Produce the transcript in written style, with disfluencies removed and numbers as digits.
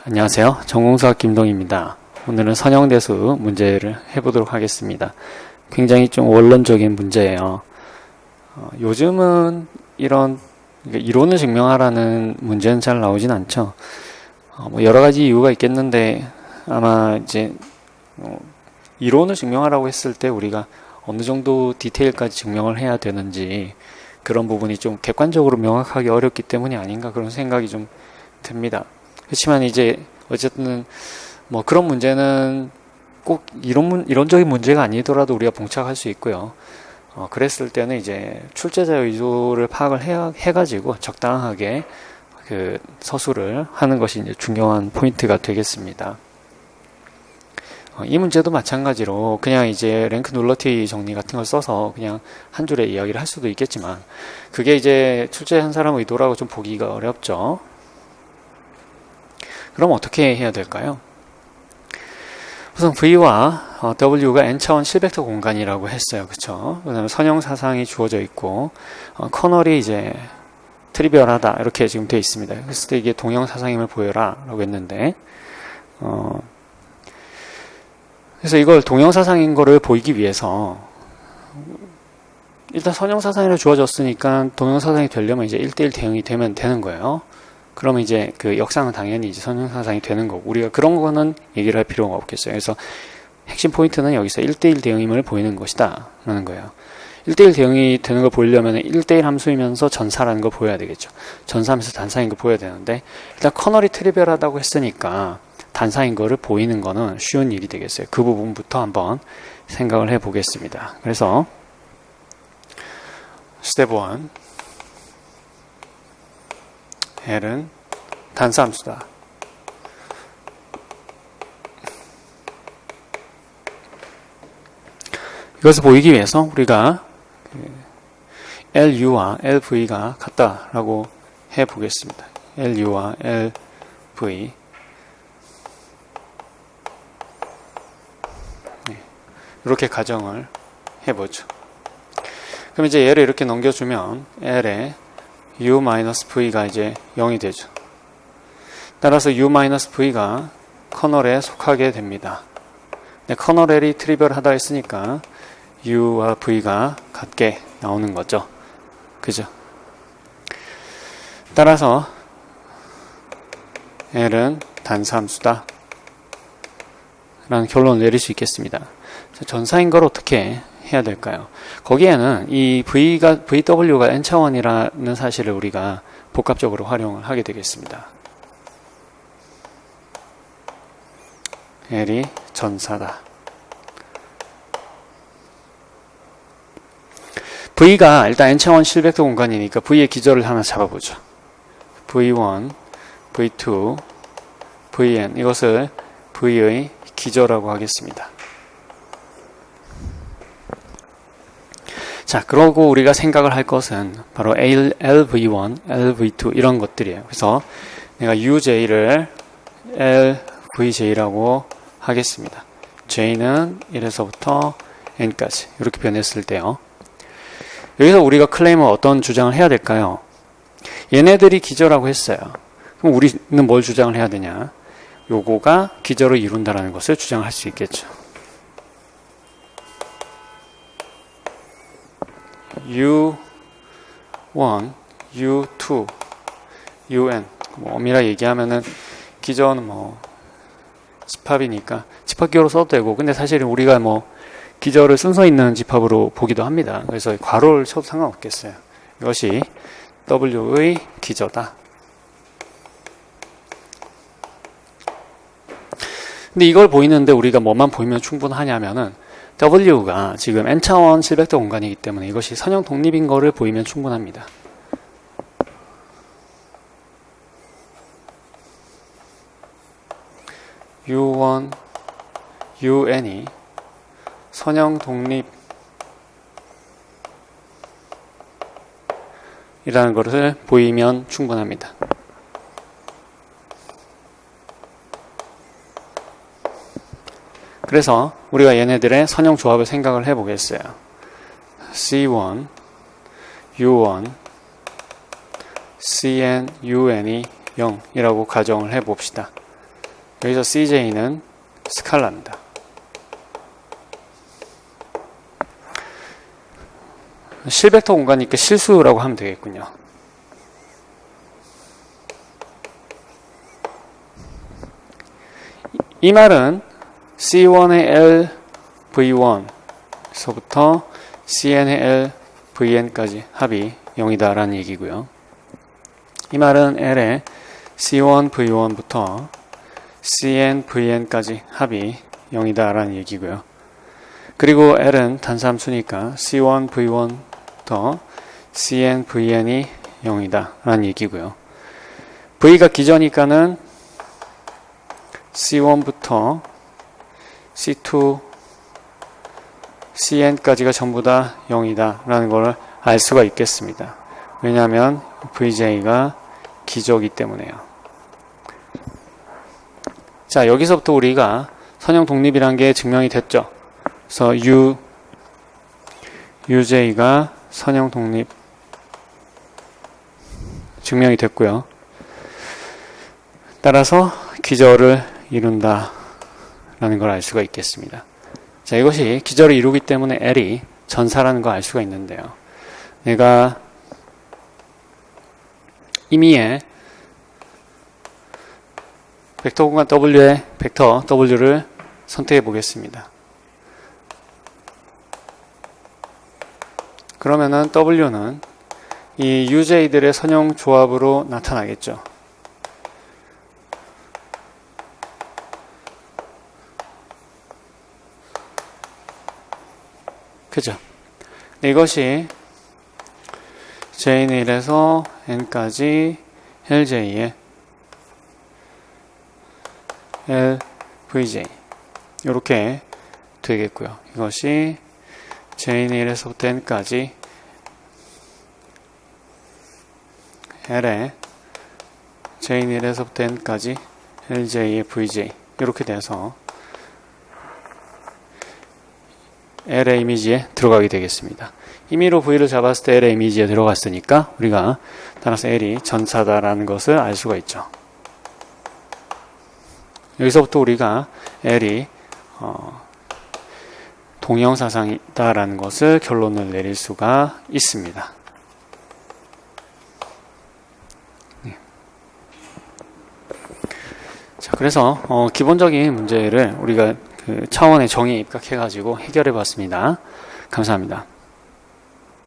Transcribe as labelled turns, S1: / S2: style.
S1: 안녕하세요. 전공수학 김동입니다. 오늘은 선형대수 문제를 해보도록 하겠습니다. 굉장히 좀 원론적인 문제예요. 요즘은 이런 이론을 증명하라는 문제는 잘 나오진 않죠. 뭐 여러 가지 이유가 있겠는데 아마 이제 이론을 증명하라고 했을 때 우리가 어느 정도 디테일까지 증명을 해야 되는지 그런 부분이 좀 객관적으로 명확하기 어렵기 때문이 아닌가 그런 생각이 좀 듭니다. 그렇지만 이제 어쨌든 뭐 그런 문제는 꼭 이론적인 문제가 아니더라도 우리가 봉착할 수 있고요. 그랬을 때는 이제 출제자 의도를 파악을 해가지고 적당하게 그 서술을 하는 것이 이제 중요한 포인트가 되겠습니다. 이 문제도 마찬가지로 그냥 이제 랭크 눌러티 정리 같은 걸 써서 그냥 한 줄에 이야기를 할 수도 있겠지만 그게 이제 출제한 사람 의도라고 좀 보기가 어렵죠. 그럼 어떻게 해야 될까요? 우선 V와 W가 n차원 실벡터 공간이라고 했어요. 그쵸? 그 다음에 선형 사상이 주어져 있고 커널이 이제 트리비얼하다 이렇게 지금 되어 있습니다. 그랬을 때 이게 동형 사상임을 보여라 라고 했는데 그래서 이걸 동형 사상인 거를 보이기 위해서 일단 선형 사상이라 주어졌으니까 동형 사상이 되려면 이제 1대1 대응이 되면 되는 거예요. 그러면 이제 그 역상은 당연히 이제 선형사상이 되는 거고 우리가 그런 거는 얘기를 할 필요가 없겠어요. 그래서 핵심 포인트는 여기서 1대1 대응임을 보이는 것이다 라는 거예요. 1대1 대응이 되는 걸 보이려면 1대1 함수이면서 전사라는 걸 보여야 되겠죠. 전사하면서 단사인 걸 보여야 되는데 일단 커널이 트리비얼하다고 했으니까 단사인 거를 보이는 거는 쉬운 일이 되겠어요. 그 부분부터 한번 생각을 해 보겠습니다. 그래서 스텝 1 L은 단사함수다. 이것을 보이기 위해서 우리가 LU와 LV가 같다라고 해보겠습니다. LU와 LV 이렇게 가정을 해보죠. 그럼 이제 얘를 이렇게 넘겨주면 L에 U-V가 이제 0이 되죠. 따라서 U-V가 커널에 속하게 됩니다. 커널 L이 트리비얼하다 했으니까 U와 V가 같게 나오는 거죠. 그죠? 따라서 L은 단사함수다 라는 결론을 내릴 수 있겠습니다. 전사인 걸 어떻게 해야 될까요? 거기에는 이 VW가 n차원이라는 사실을 우리가 복합적으로 활용을 하게 되겠습니다. L이 전사다. V가 일단 n차원 실벡터 공간이니까 V의 기저를 하나 잡아보죠. V1, V2, Vn 이것을 V의 기저라고 하겠습니다. 자, 그러고 우리가 생각을 할 것은 바로 LV1, LV2 이런 것들이에요. 그래서 내가 UJ를 LVJ라고 하겠습니다. J는 1에서부터 N까지 이렇게 변했을 때요. 여기서 우리가 클레임은 어떤 주장을 해야 될까요? 얘네들이 기저라고 했어요. 그럼 우리는 뭘 주장을 해야 되냐? 요거가 기저를 이룬다는 것을 주장할 수 있겠죠. U1, U2, UN 뭐 엄밀하게 얘기하면은 기저는 뭐 집합이니까 집합기호로 써도 되고 근데 사실은 우리가 뭐 기저를 순서 있는 집합으로 보기도 합니다. 그래서 괄호를 쳐도 상관없겠어요. 이것이 W의 기저다. 근데 이걸 보이는데 우리가 뭐만 보이면 충분하냐면은 W가 지금 n차원 실벡터 공간이기 때문에 이것이 선형 독립인 거를 보이면 충분합니다. U1, UN이 선형 독립이라는 것을 보이면 충분합니다. 그래서 우리가 얘네들의 선형 조합을 생각을 해보겠어요. C1, U1, CN, UN이 0이라고 가정을 해봅시다. 여기서 CJ는 스칼라입니다. 실벡터 공간이니까 실수라고 하면 되겠군요. 이 말은 C1의 L V1에서부터 CN의 L Vn까지 합이 0이다 라는 얘기고요. 이 말은 L의 C1 V1부터 CN Vn까지 합이 0이다 라는 얘기고요. 그리고 L은 단삼수니까 C1 V1부터 CN Vn이 0이다 라는 얘기고요. V가 기저니까는 C1부터 C2 CN까지가 전부 다 0이다 라는 걸 알 수가 있겠습니다. 왜냐하면 VJ가 기저이기 때문에요. 자, 여기서부터 우리가 선형 독립이란 게 증명이 됐죠. 그래서 UJ가 선형 독립 증명이 됐고요. 따라서 기저를 이룬다 라는 걸 알 수가 있겠습니다. 자, 이것이 기저를 이루기 때문에 L이 전사라는 걸 알 수가 있는데요. 내가 임의의 벡터 공간 W의 벡터 W를 선택해 보겠습니다. 그러면은 W는 이 UJ들의 선형 조합으로 나타나겠죠. 그죠? 이것이 J는 1에서 N까지 LJ의 LVJ 이렇게 되겠고요. 이것이 J는 1에서부터 N까지 L의 J는 1에서부터 N까지 LJ의 VJ 이렇게 돼서 L의 이미지에 들어가게 되겠습니다. 임의로 V를 잡았을 때 L의 이미지에 들어갔으니까 우리가 따라서 L이 전사다라는 것을 알 수가 있죠. 여기서부터 우리가 L이 동형사상이다라는 것을 결론을 내릴 수가 있습니다. 자, 그래서 기본적인 문제를 우리가 그 차원의 정의에 입각해가지고 해결해 봤습니다. 감사합니다.